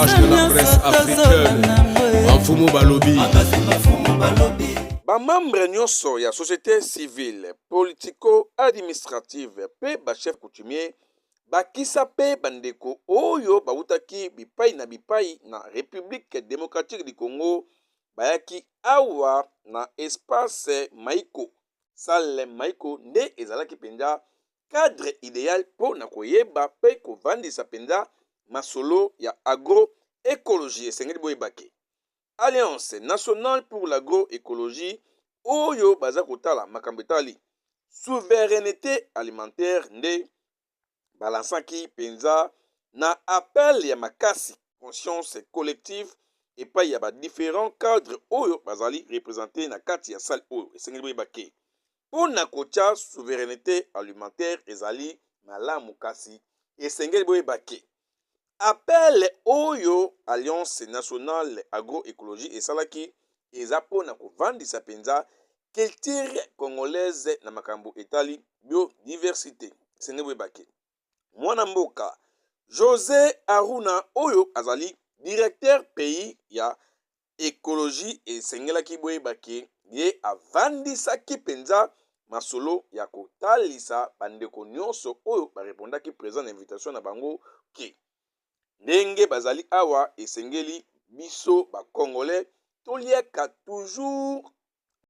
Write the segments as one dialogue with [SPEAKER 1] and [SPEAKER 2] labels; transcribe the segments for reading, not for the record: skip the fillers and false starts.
[SPEAKER 1] courage de la presse africaine. Mafumu Balobi.
[SPEAKER 2] Bamambre nyonso ya société civile, politico-administrative pe bachef coutumier bakisa pe bandeko oyo bautaki bipai na République démocratique du Congo bayaki awa na espace Maïko. Salle Maïko nde ezalaki penza cadre idéal po na koyeba pe kovandisa penza masolo ya agroécologie esengeli boyebake. Alliance nationale pour l'agroécologie oyo baza kotala makambo etali souveraineté alimentaire nde balansaki penza na appel ya makasi conscience collective epai ya différents cadres oyo bazali représenté na kati ya salle oyo esengeli boyebake mpona kotia souveraineté alimentaire ezali malamu kasi esengeli boyebake appel oyo Alliance nationale agroécologie esalaki eza pona kovandisa penza culture congolaise na makambo etali biodiversité esengeli boyebake mwana mboka José Aruna oyo azali directeur pays ya écologie esengelaki boyebake ye avandisaki penza masolo ya kotalisa bandeko nyonso oyo barepondaki présent na invitation na bango ke ndenge bazali awa esengeli biso ba congolais toliaka toujours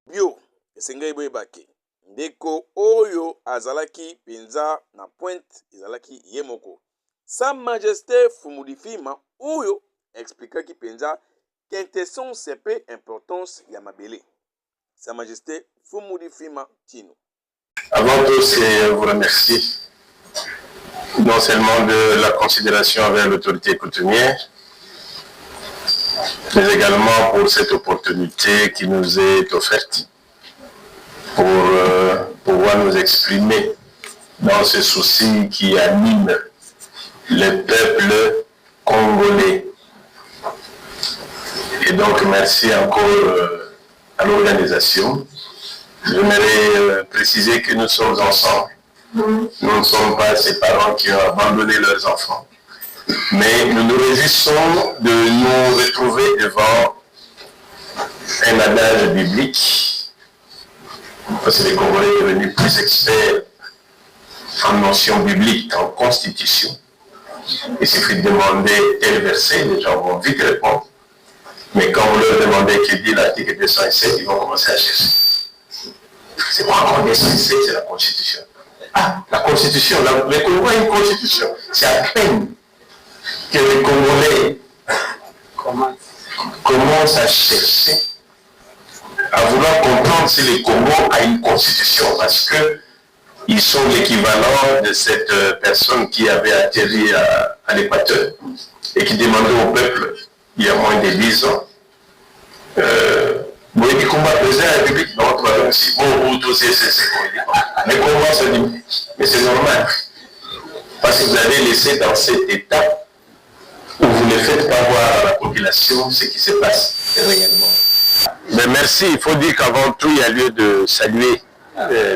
[SPEAKER 2] bio esengeli boyebake ndeko oyo azalaki penza na pointe ezalaki ye moko Sa Majesté Fumudifima oyo explikaki penza quintessence pe importance ya mabele. Sa Majesté Fumudifima Tino.
[SPEAKER 3] Avant tout, c'est vous remercier non seulement de la considération envers l'autorité coutumière, mais également pour cette opportunité qui nous est offerte pour pouvoir nous exprimer dans ce souci qui anime le peuple congolais. Et donc, merci encore à l'organisation. J'aimerais préciser que nous sommes ensemble. Nous ne sommes pas ces parents qui ont abandonné leurs enfants. Mais nous nous réjouissons de nous retrouver devant un adage biblique, parce que les Congolais sont devenus plus experts en notions bibliques, en constitution. Il suffit de demander tel verset, les gens vont vite répondre. Mais quand vous leur demandez qui dit l'article 207, ils vont commencer à chercher. C'est quoi encore 207? C'est la Constitution. Ah, la Constitution, le Congo a une Constitution. C'est à peine que les Congolais commencent à chercher, à vouloir comprendre si le Congo a une Constitution, parce que ils sont l'équivalent de cette personne qui avait atterri à l'équateur et qui demandait au peuple, il y a moins de 10 ans, vous voyez combat président de la République, non, si bon, tout c'est les combats se disent, mais c'est normal, parce que vous avez laissé dans cet état où vous ne faites pas voir à la population ce qui se passe réellement. Mais merci, il faut dire qu'avant tout, il y a lieu de saluer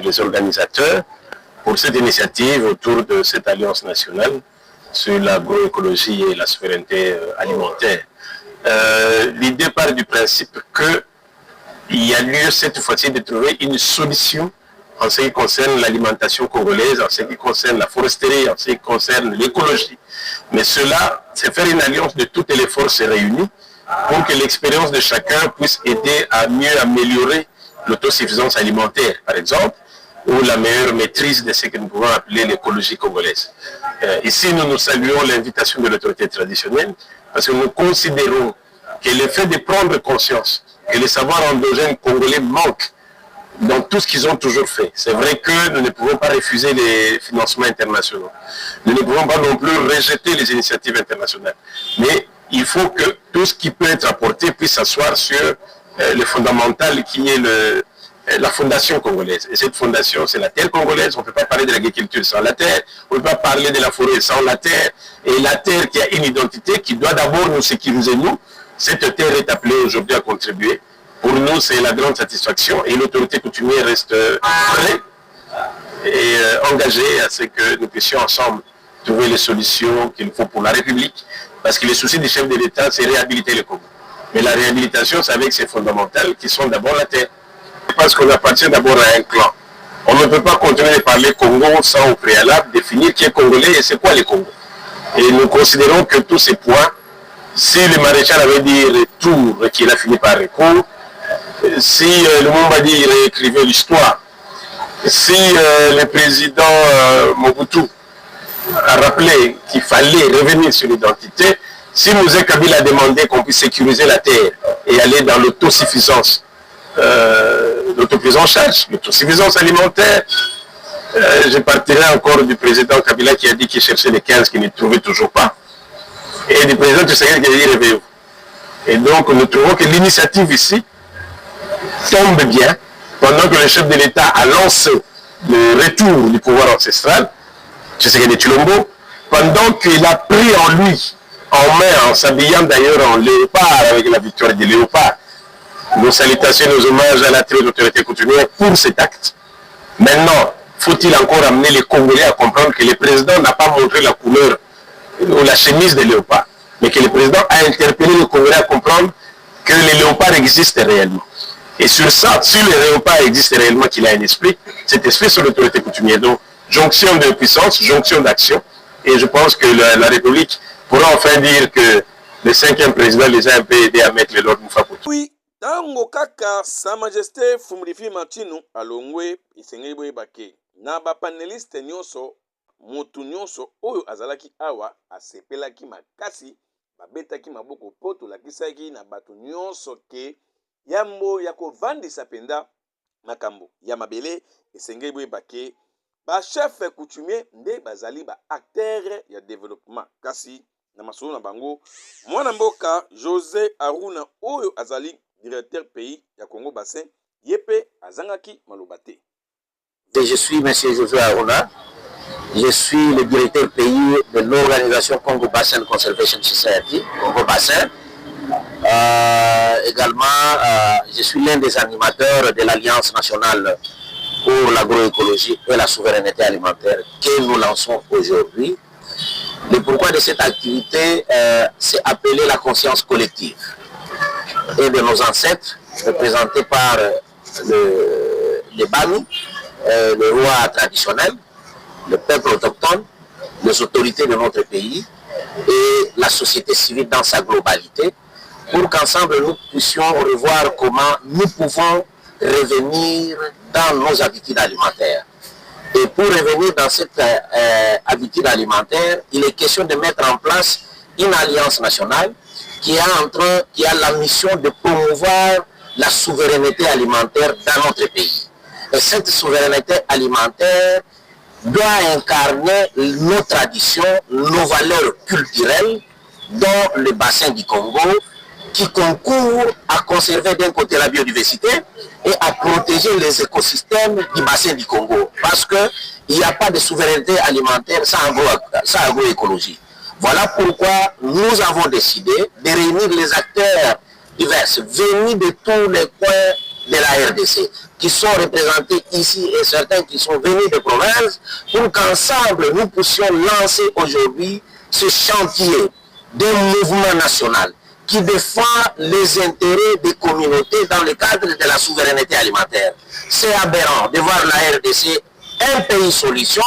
[SPEAKER 3] les organisateurs pour cette initiative autour de cette alliance nationale sur l'agroécologie et la souveraineté alimentaire. L'idée part du principe qu'il y a lieu cette fois-ci de trouver une solution en ce qui concerne l'alimentation congolaise, en ce qui concerne la foresterie, en ce qui concerne l'écologie. Mais cela, c'est faire une alliance de toutes les forces réunies pour que l'expérience de chacun puisse aider à mieux améliorer l'autosuffisance alimentaire, par exemple, ou la meilleure maîtrise de ce que nous pouvons appeler l'écologie congolaise. Ici, nous saluons l'invitation de l'autorité traditionnelle parce que nous considérons que le fait de prendre conscience que les savoirs endogènes congolais manquent dans tout ce qu'ils ont toujours fait. C'est vrai que nous ne pouvons pas refuser les financements internationaux. Nous ne pouvons pas non plus rejeter les initiatives internationales. Mais il faut que tout ce qui peut être apporté puisse s'asseoir sur le fondamental qui est la fondation congolaise. Et cette fondation, c'est la terre congolaise. On ne peut pas parler de l'agriculture sans la terre. On ne peut pas parler de la forêt sans la terre. Et la terre qui a une identité, qui doit d'abord nous sécuriser nous. Cette terre est appelée aujourd'hui à contribuer. Pour nous, c'est la grande satisfaction. Et l'autorité coutumière reste prête et engagée à ce que nous puissions ensemble trouver les solutions qu'il faut pour la République Parce que le souci du chef de l'État, c'est réhabiliter le Congo. Mais la réhabilitation, c'est avec ses fondamentales qui sont d'abord la terre. Parce qu'on appartient d'abord à un clan. On ne peut pas continuer de parler Congo sans au préalable définir qui est congolais et c'est quoi les Congos. Et nous considérons que tous ces points, si le maréchal avait dit retour et qu'il a fini par recours, si le Lumumba dit il réécrivait l'histoire, si le président Mobutu a rappelé qu'il fallait revenir sur l'identité, si Mosé Kabila a demandé qu'on puisse sécuriser la terre et aller dans l'autosuffisance, l'autoprise en charge, l'autosuffisance alimentaire, je partirai encore du président Kabila qui a dit qu'il cherchait les 15 qu'il ne trouvait toujours pas, et du président Tshisekedi qui a dit réveillez-vous. Et donc nous trouvons que l'initiative ici tombe bien pendant que le chef de l'État a lancé le retour du pouvoir ancestral, Tshisekedi Tshilombo, pendant qu'il a pris en lui, en main, en s'habillant d'ailleurs en léopard avec la victoire du léopard. Nos salutations, nos hommages à la très autorité coutumière pour cet acte. Maintenant, faut-il encore amener les Congolais à comprendre que le président n'a pas montré la couleur ou la chemise de léopard, mais que le président a interpellé les Congolais à comprendre que les léopards existent réellement. Et sur ça, si le léopard existe réellement, qu'il a un esprit, cet esprit sur l'autorité coutumière. Donc, jonction de puissance, jonction d'action. Et je pense que la République pourra enfin dire que le 5e président les a un peu aidés à mettre l'ordre une fois pour toutes.
[SPEAKER 2] Oui, tango kaka Sa Majesté Fumilifi Martino alongwe isengeli boyebake na bapaneliste nyonso motu nyonso oyo azalaki awa asepelaki makasi babetaki maboko po tolakisaki na bato nyonso ke yambo ya kovandisa penda makambo ya mabele esengeli boyebake bachef coutumier nde bazali ba acteur ya développement kasi na masolo na bango mwana mboka José Aruna oyo azali directeur pays ya Congo Bassin yepe azangaki malobate.
[SPEAKER 4] Je suis M. José Aruna, je suis le directeur pays de l'organisation Congo Bassin Conservation Society, Congo Bassin. Également, je suis l'un des animateurs de l'Alliance nationale pour l'agroécologie et la souveraineté alimentaire que nous lançons aujourd'hui. Le pourquoi de cette activité, c'est appeler la conscience collective et de nos ancêtres, représentés par les Bami, le roi traditionnel, le peuple autochtone, les autorités de notre pays et la société civile dans sa globalité, pour qu'ensemble nous puissions revoir comment nous pouvons revenir dans nos habitudes alimentaires. Et pour revenir dans cette habitude alimentaire, il est question de mettre en place une alliance nationale qui a la mission de promouvoir la souveraineté alimentaire dans notre pays. Et cette souveraineté alimentaire doit incarner nos traditions, nos valeurs culturelles dans le bassin du Congo, qui concourent à conserver d'un côté la biodiversité et à protéger les écosystèmes du bassin du Congo. Parce qu'il n'y a pas de souveraineté alimentaire sans agroécologie. Voilà pourquoi nous avons décidé de réunir les acteurs divers venus de tous les coins de la RDC, qui sont représentés ici et certains qui sont venus de province, pour qu'ensemble nous puissions lancer aujourd'hui ce chantier d'un mouvement national qui défend les intérêts des communautés dans le cadre de la souveraineté alimentaire. C'est aberrant de voir la RDC un pays solution,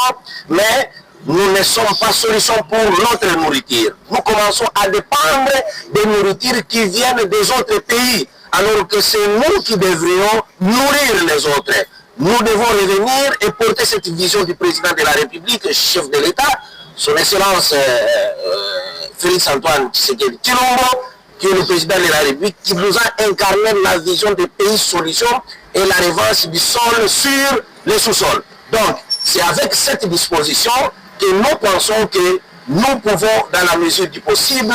[SPEAKER 4] mais nous ne sommes pas solution pour notre nourriture. Nous commençons à dépendre des nourritures qui viennent des autres pays, alors que c'est nous qui devrions nourrir les autres. Nous devons revenir et porter cette vision du président de la République, chef de l'État, son Excellence Félix Antoine Tshisekedi Tshilombo, qui est le président de la République, qui nous a incarné la vision des pays solutions et la revanche du sol sur le sous-sol. Donc, c'est avec cette disposition que nous pensons que nous pouvons, dans la mesure du possible,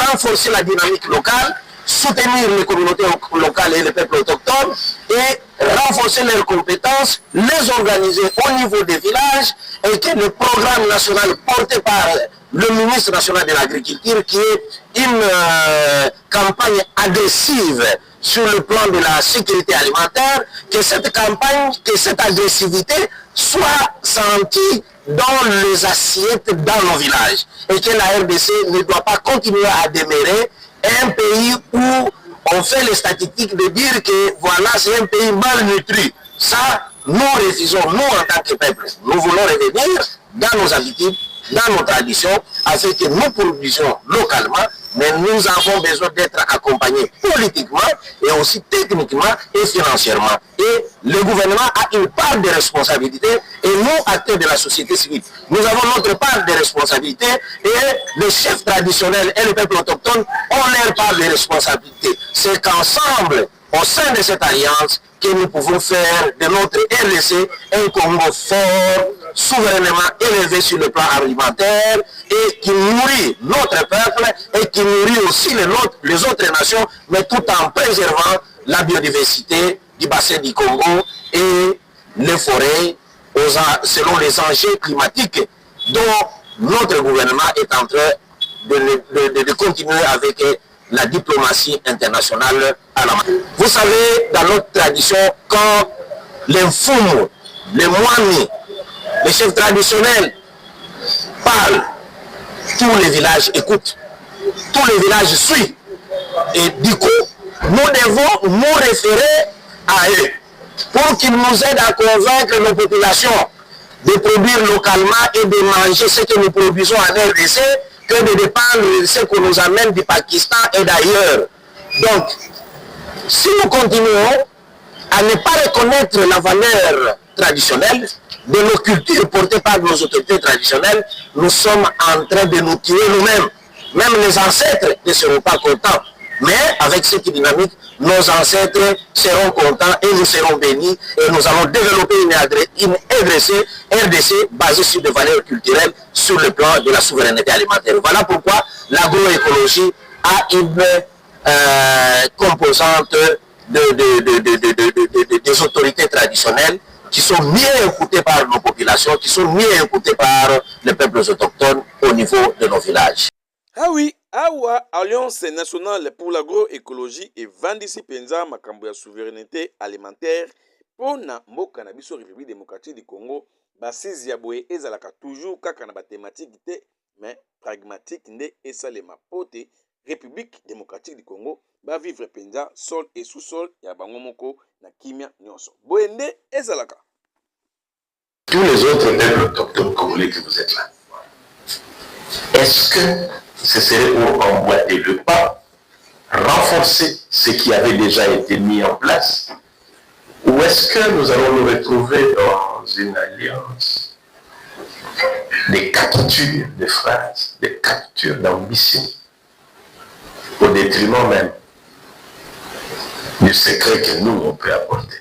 [SPEAKER 4] renforcer la dynamique locale, soutenir les communautés locales et les peuples autochtones et renforcer leurs compétences, les organiser au niveau des villages et que le programme national porté par le ministre national de l'Agriculture, qui est une campagne agressive sur le plan de la sécurité alimentaire, que cette campagne, que cette agressivité soit sentie dans les assiettes, dans nos villages. Et que la RDC ne doit pas continuer à demeurer un pays où on fait les statistiques de dire que voilà, c'est un pays malnutri. Ça, nous refusons, nous en tant que peuple. Nous voulons revenir dans nos habitudes, dans nos traditions, afin que nous produisions localement, mais nous avons besoin d'être accompagnés politiquement et aussi techniquement et financièrement. Et le gouvernement a une part de responsabilité et nous, acteurs de la société civile, nous avons notre part de responsabilité et les chefs traditionnels et le peuple autochtone ont leur part de responsabilité. C'est qu'ensemble, au sein de cette alliance, que nous pouvons faire de notre RDC un Congo fort, souverainement élevé sur le plan alimentaire et qui nourrit notre peuple et qui nourrit aussi les autres nations, mais tout en préservant la biodiversité du bassin du Congo et les forêts selon les enjeux climatiques dont notre gouvernement est en train de continuer avec la diplomatie internationale à la main. Vous savez, dans notre tradition, quand les Mfumu, les Mwami, les chefs traditionnels parlent, tous les villages écoutent, tous les villages suivent. Et du coup, nous devons nous référer à eux pour qu'ils nous aident à convaincre nos populations de produire localement et de manger ce que nous produisons en RDC que de dépendre de ce qu'on nous amène du Pakistan et d'ailleurs. Donc, si nous continuons à ne pas reconnaître la valeur traditionnelle de nos cultures portées par nos autorités traditionnelles, nous sommes en train de nous tuer nous-mêmes. Même les ancêtres ne seront pas contents. Mais avec cette dynamique, nos ancêtres seront contents et nous serons bénis et nous allons développer une RDC basée sur des valeurs culturelles sur le plan de la souveraineté alimentaire. Voilà pourquoi l'agroécologie a une composante des autorités traditionnelles qui sont mieux écoutées par nos populations, qui sont mieux écoutées par les peuples autochtones au niveau de nos villages.
[SPEAKER 2] Ah oui, awa Alliance nationale pour l'agroécologie et Vandisi Penza makambo ya souveraineté alimentaire pour na mboka na biso République démocratique du Congo basisi ya boye ezalaka toujours kaka na ba thématique te mais pragmatique nde esalema pote République démocratique du Congo ba vivre penza sol et sous-sol ya bango moko na kimia nyonso boye nde ezalaka.
[SPEAKER 3] Tous les autres peuples autochtones congolais que vous êtes là, est-ce que ce serait pour emboîter le pas, renforcer ce qui avait déjà été mis en place, ou est-ce que nous allons nous retrouver dans une alliance des captures de phrases, des captures d'ambition, au détriment même du secret que nous, on peut apporter?